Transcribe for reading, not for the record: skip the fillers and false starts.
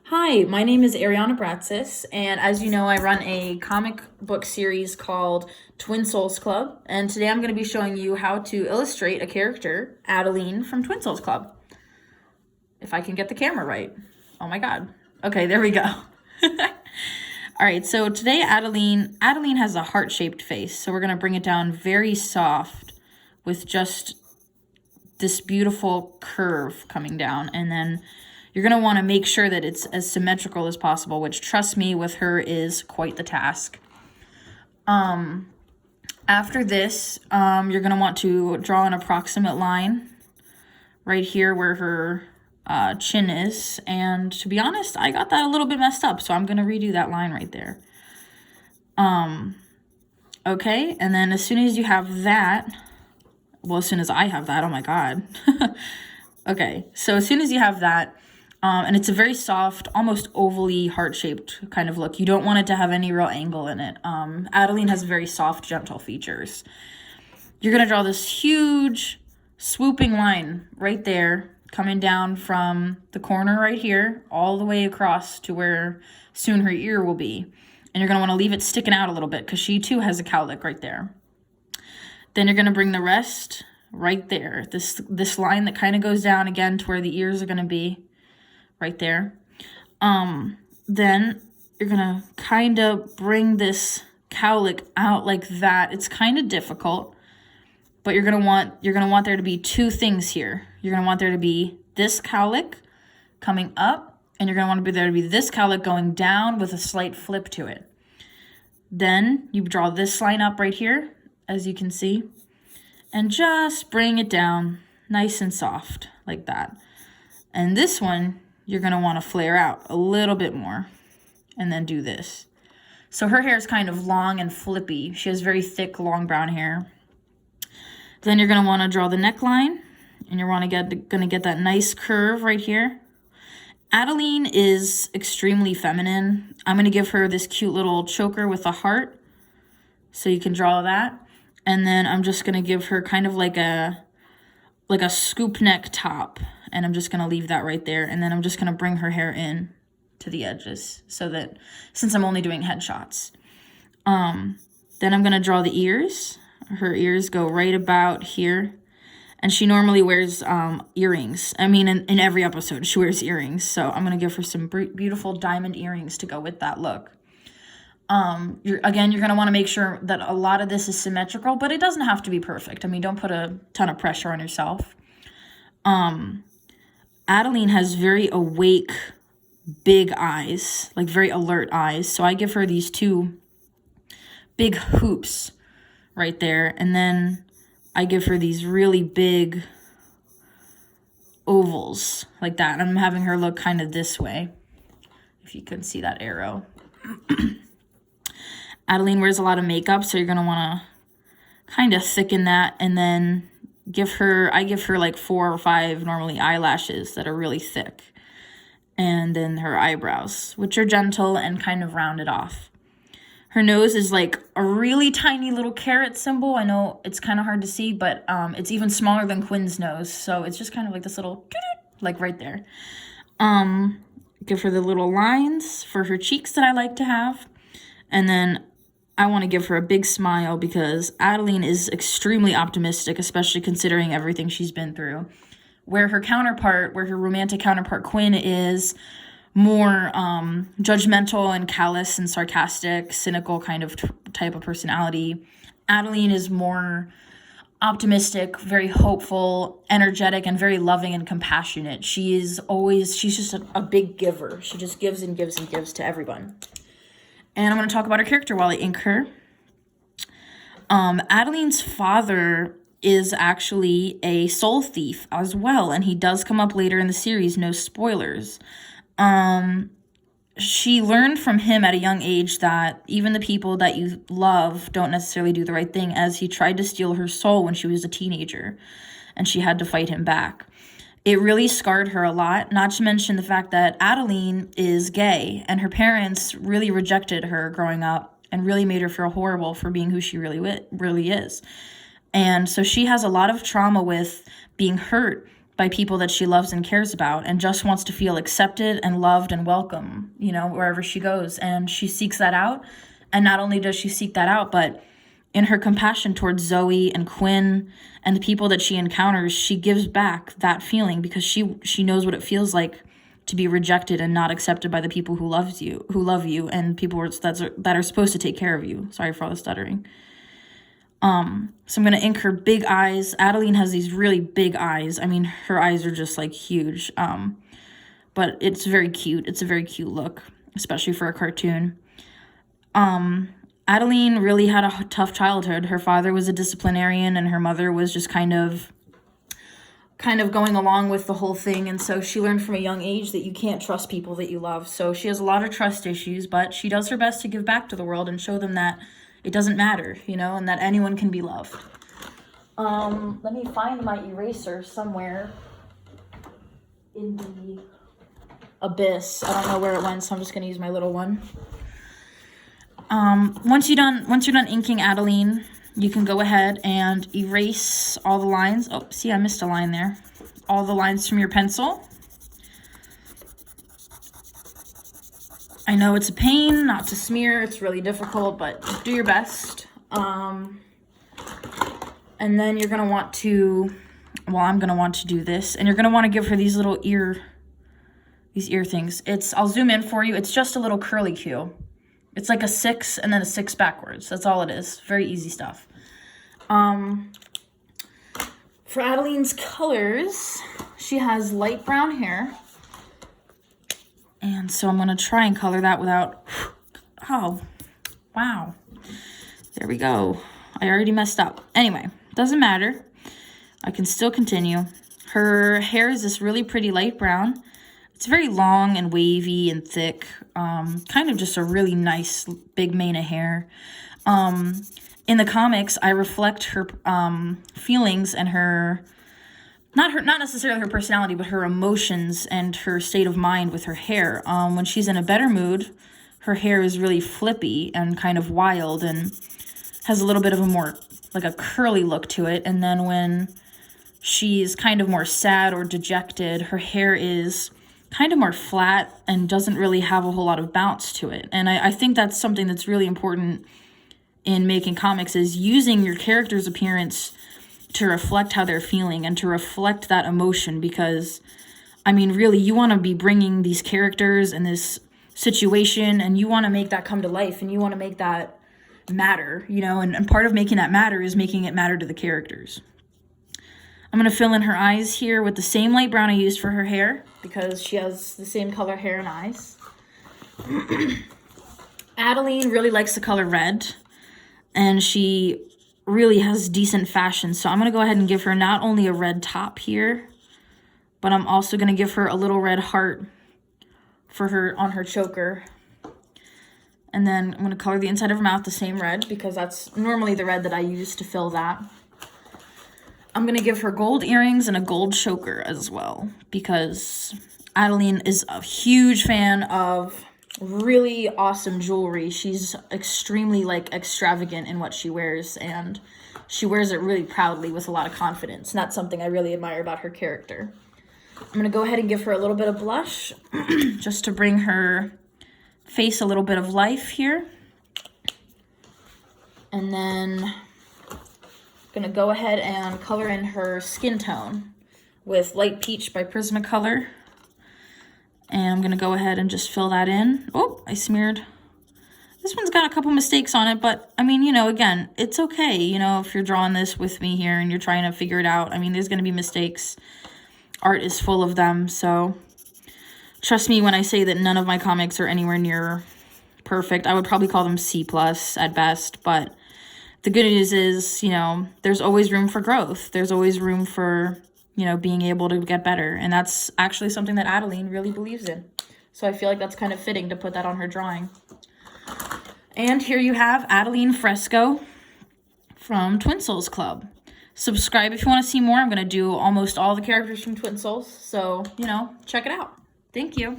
Hi, my name is Ariana Bratsis, and as you know, I run a comic book series called Twin Souls Club, and today I'm going to be showing you how to illustrate a character, Adeline from Twin Souls Club. If I can get the camera right. Oh my god. Okay, there we go. All right, so today Adeline has a heart-shaped face, so we're going to bring it down very soft with just this beautiful curve coming down, and then you're going to want to make sure that it's as symmetrical as possible, which, trust me, with her is quite the task. After this, you're going to want to draw an approximate line right here where her chin is. And to be honest, I got that a little bit messed up, so I'm going to redo that line right there. Okay, and then as soon as you have that, well, as soon as I have that, oh my god. Okay, so as soon as you have that, and it's a very soft, almost ovally heart-shaped kind of look. You don't want it to have any real angle in it. Adeline has very soft, gentle features. You're going to draw this huge, swooping line right there, coming down from the corner right here, all the way across to where soon her ear will be. And you're going to want to leave it sticking out a little bit because she, too, has a cowlick right there. Then you're going to bring the rest right there. This line that kind of goes down again to where the ears are going to be. Right there. Then you're gonna kind of bring this cowlick out like that. It's kind of difficult, but you're gonna want there to be two things here. You're gonna want there to be this cowlick coming up, and you're gonna want there to be this cowlick going down with a slight flip to it. Then you draw this line up right here, as you can see, and just bring it down nice and soft like that. And this one, you're going to want to flare out a little bit more and then do this. So her hair is kind of long and flippy. She has very thick, long brown hair. Then you're going to want to draw the neckline, and you're going to get that nice curve right here. Adeline is extremely feminine. I'm going to give her this cute little choker with a heart, so you can draw that. And then I'm just going to give her kind of like a scoop neck top. And I'm just going to leave that right there. And then I'm just going to bring her hair in to the edges so that, since I'm only doing headshots. Then I'm going to draw the ears. Her ears go right about here. And she normally wears earrings. I mean, in every episode, she wears earrings. So I'm going to give her some beautiful diamond earrings to go with that look. You're going to want to make sure that a lot of this is symmetrical, but it doesn't have to be perfect. I mean, don't put a ton of pressure on yourself. Adeline has very awake, big eyes, like very alert eyes. So I give her these two big hoops right there. And then I give her these really big ovals like that. I'm having her look kind of this way, if you can see that arrow. Adeline wears a lot of makeup, so you're going to want to kind of thicken that, and then I give her like 4 or 5 normally eyelashes that are really thick. And then her eyebrows, which are gentle and kind of rounded off. Her nose is like a really tiny little carrot symbol. I know it's kind of hard to see, but it's even smaller than Quinn's nose. So it's just kind of like this little, like right there. Give her the little lines for her cheeks that I like to have. And then I want to give her a big smile because Adeline is extremely optimistic, especially considering everything she's been through. Where her romantic counterpart Quinn is more judgmental and callous and sarcastic, cynical kind of type of personality. Adeline is more optimistic, very hopeful, energetic, and very loving and compassionate. She's just a big giver. She just gives and gives and gives to everyone. And I'm going to talk about her character while I ink her. Adeline's father is actually a soul thief as well, and he does come up later in the series, no spoilers. She learned from him at a young age that even the people that you love don't necessarily do the right thing, as he tried to steal her soul when she was a teenager, and she had to fight him back. It really scarred her a lot, not to mention the fact that Adeline is gay, and her parents really rejected her growing up and really made her feel horrible for being who she really is. And so she has a lot of trauma with being hurt by people that she loves and cares about, and just wants to feel accepted and loved and welcome, you know, wherever she goes. And she seeks that out. And not only does she seek that out, but in her compassion towards Zoe and Quinn and the people that she encounters, she gives back that feeling, because she knows what it feels like to be rejected and not accepted by the people who love you, and people that are supposed to take care of you. Sorry for all the stuttering. So I'm going to ink her big eyes. Adeline has these really big eyes. I mean, her eyes are just like huge. But it's very cute. It's a very cute look, especially for a cartoon. Adeline really had a tough childhood. Her father was a disciplinarian, and her mother was just kind of going along with the whole thing. And so she learned from a young age that you can't trust people that you love. So she has a lot of trust issues, but she does her best to give back to the world and show them that it doesn't matter, you know, and that anyone can be loved. Let me find my eraser somewhere in the abyss. I don't know where it went, so I'm just going to use my little one. Once you're done inking Adeline, you can go ahead and erase all the lines. Oh, see, I missed a line there. All the lines from your pencil. I know it's a pain not to smear. It's really difficult, but do your best. And then you're going to want to, well, I'm going to want to do this. And you're going to want to give her these little ear things. I'll zoom in for you. It's just a little curly Q. It's like a 6 and then a 6 backwards. That's all it is. Very easy stuff. For Adeline's colors, she has light brown hair. And so I'm going to try and color that without... Oh, wow. There we go. I already messed up. Anyway, doesn't matter. I can still continue. Her hair is this really pretty light brown. It's very long and wavy and thick. Kind of just a really nice big mane of hair. In the comics, I reflect her feelings and her... Not necessarily her personality, but her emotions and her state of mind with her hair. When she's in a better mood, her hair is really flippy and kind of wild and has a little bit of a more, like a curly look to it. And then when she's kind of more sad or dejected, her hair is kind of more flat and doesn't really have a whole lot of bounce to it. And I think that's something that's really important in making comics, is using your character's appearance to reflect how they're feeling and to reflect that emotion, because, I mean, really, you want to be bringing these characters and this situation, and you want to make that come to life, and you want to make that matter, you know, and part of making that matter is making it matter to the characters. I'm going to fill in her eyes here with the same light brown I used for her hair, because she has the same color hair and eyes. Adeline really likes the color red, and she really has decent fashion. So I'm going to go ahead and give her not only a red top here, but I'm also going to give her a little red heart for her on her choker. And then I'm going to color the inside of her mouth the same red, because that's normally the red that I use to fill that. I'm going to give her gold earrings and a gold choker as well, because Adeline is a huge fan of really awesome jewelry. She's extremely extravagant in what she wears, and she wears it really proudly with a lot of confidence. And that's something I really admire about her character. I'm going to go ahead and give her a little bit of blush just to bring her face a little bit of life here. And then I'm going to go ahead and color in her skin tone with Light Peach by Prismacolor. And I'm going to go ahead and just fill that in. Oh, I smeared. This one's got a couple mistakes on it, but I mean, you know, again, it's okay. You know, if you're drawing this with me here and you're trying to figure it out, I mean, there's going to be mistakes. Art is full of them. So trust me when I say that none of my comics are anywhere near perfect. I would probably call them C+ at best. But the good news is, you know, there's always room for growth. There's always room for, you know, being able to get better. And that's actually something that Adeline really believes in. So I feel like that's kind of fitting to put that on her drawing. And here you have Adeline Fresco from Twin Souls Club. Subscribe if you want to see more. I'm going to do almost all the characters from Twin Souls. So, you know, check it out. Thank you.